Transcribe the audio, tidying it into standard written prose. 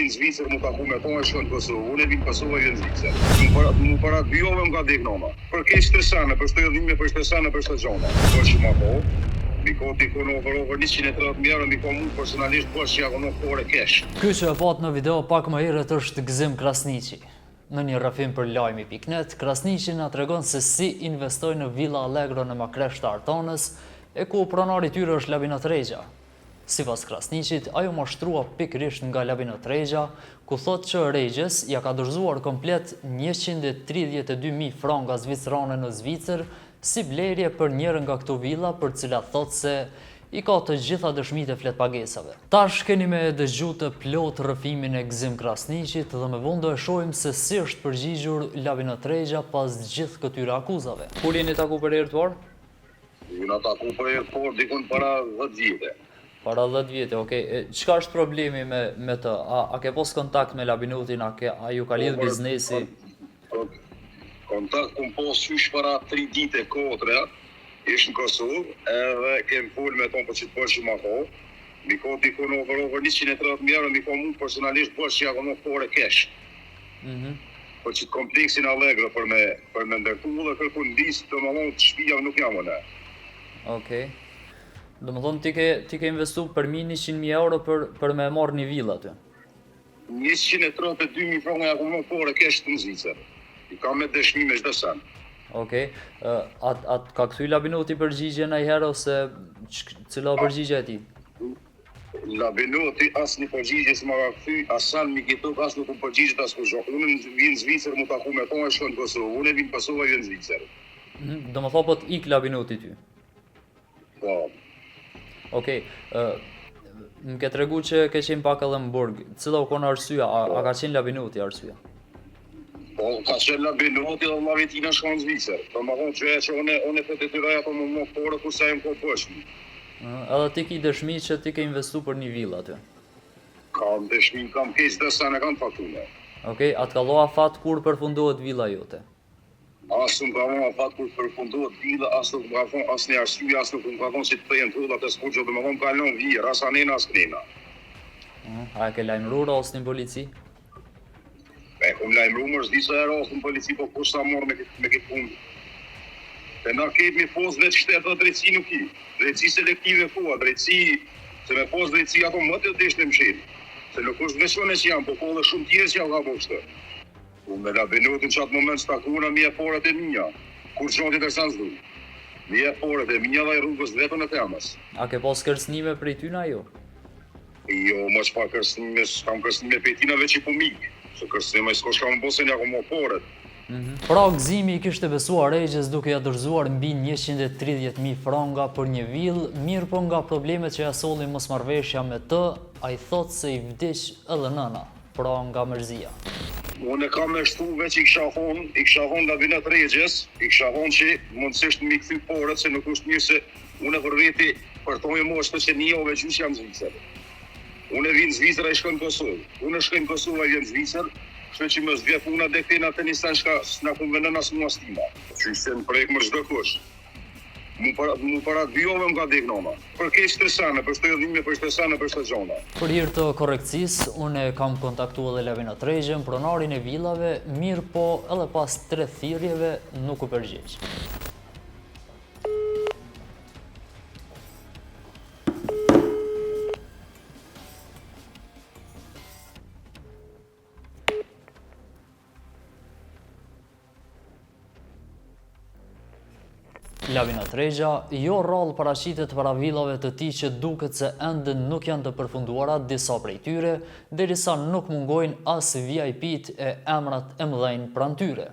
vinë në Zvicër, mu taku me tonë e shkën Kosovë. Unë e vinë Kosovë e vinë Zvicër. Mu para byove nga deknoma. Për keq stresane, për shtëllime, për stresane, për shtëgjona. Për që ma po, miko t'i kono over 130.000 euro, miko mu personalisht për që jakono kore kesh. Ky që e pat në video pak më herët është Gzim Krasniqi. Në një rrëfim për lajmi.net, Krasniqi na tregon se si investoi në Villa Allegro në Makresh të Artonës, e ku pronari i tyre është Labinot Rexha. Sipas Krasniqit, ajo mashtrua pikërisht nga Labinot Rexha, ku thot që Rexhës ja ka dorëzuar komplet 132.000 franka zvicrane në Zvicër si blerje për njërën nga këto villa për cilat thot se i ka të gjitha dëshmitë e fletpagesave. Tash keni me dëgju të plot rrëfimin e Gzim Krasniqit dhe më vonë do e shohim se si është përgjigjur Labinot Rexha pas gjithë këtyre akuzave. Kur jeni taku për herë të parë? Jena taku për herë të parë dikun para 10 vite. Para 10 vite, okej. Çka është problemi me të? A ke pos kontakt me Labinotin, a ju ka lidh biznesi? Kontakt kum pos qysh para 3 dite, 4, ishtë në Kosovë, edhe kem full me tonë për që të bërë që ma ho. Miko t'i kono over 130.000 euro, miko mu personalisht bërë që jakono kore kesh. Për që të kompleksin Allegro për me ndërtu dhe kërku në disë të më thonë të shpija nuk jam në. Okej. Do më thonë ti ke investu për 100.000 euro për me marrë një villa aty. 132.000 franka jakono kore kesh të në Zvicër. I ka me dëshmi me çdo sen. Okej. Atë ka kthy Labinoti përgjigje ndonjëherë ose cila përgjigje e tij? Labinoti asnjë përgjigje s'ma ka kthy, asan mi kitok as nuk u përgjigjet as kur zho. Unë vinë në Zvicër mu taku me tonë e shkon në Kosovë. Unë vinë Kosovë e vinë në Zvicër. Do më thonë po t'ik Labinoti ty. Po. Okej. Më ke tregu që ke qenë pak edhe në burg. Cila u kon arsyeja? A ka qenë Labinoti arsyeja? Po, ka qenë Labinoti dhe Mavetina shkon në Zvicër. Për më thonë që une të detyroj ato më më fore ku sa jem ko pëshmi. Edhe ti ki dëshmi që ti ke investu për një villa aty? Kam dëshmi, kam keq dhe sa në kam faktune. Okej, atë ka loa fat kur përfundohet villa jote? Asë nuk ka thonë fat kur përfundohet villa, asë nuk ka thonë asë një arsye, asë nuk ka thonë që të pëjën të hullat e s'poqo dhe më thonë kalon vjerë, as anena, as knena. A e ke lajmërur ose një polici? Kum lajmëru më është disa herë ose në polici, po kush sa morë me këtë punë. Te na kemi fos vetë shtetë dhe drejtësi nuk i. Drejtësi selektive fua, drejtësi, se me fos drejtësi ato më të deshtë në mshinë. Se nuk është veçone që janë, po dhe shumë tjerë që janë ka bështë. Me Labinotin që atë moment stakuna mi e foret e minja. Kur qënë të tërsan zdu. Mi e foret e minja dhe i rrugës vetën e temës. A ke pos kërcënime prej tyna jo? Jo, më që pa kërcënime, kam kërcënime pejtinave që po mikë. Se kërcënime s'ko shka më bosen ja ku më foret. Pra Gzimi i kishte besuar Rexhës duke ja dorëzuar mbi 130.000 franka për një villë, mirë po nga problemet që ja solli mosmarrveshja me të, ai thot se i vdiq edhe nëna, pra nga mërzia. Unë e kam me shtu veç i kisha thonë Labinot Rexhës, i kisha thonë që mundësisht mi kthy poret, se nuk është mirë se unë e për veti për tonjë mo është që një ove gjysh jam Zvicër. Unë e vinë Zvicër e shkën Kosovë. Unë e shkën Kosovë e vinë Zvicër, shpe që më zvje puna dhe këtena të një sen shka s'na konvenën as mua stima. Që ishte në projekt më çdo kush. Mu para byove nga deknoma. Për keq stresane, për shtëllime, për stresane, për shtëgjona. Për hir të korrekcisë, unë kam kontaktuar edhe Labinot Rexhën, pronarin e villave, mirë po edhe pas 3 thirrjeve nuk u përgjigj. Labinot Rexha jo rrallë paraqitet para villave të tij që duket se ende nuk janë të përfunduara disa prej tyre, derisa nuk mungojnë as VIP-t e emrat e mëdhenj pranë tyre.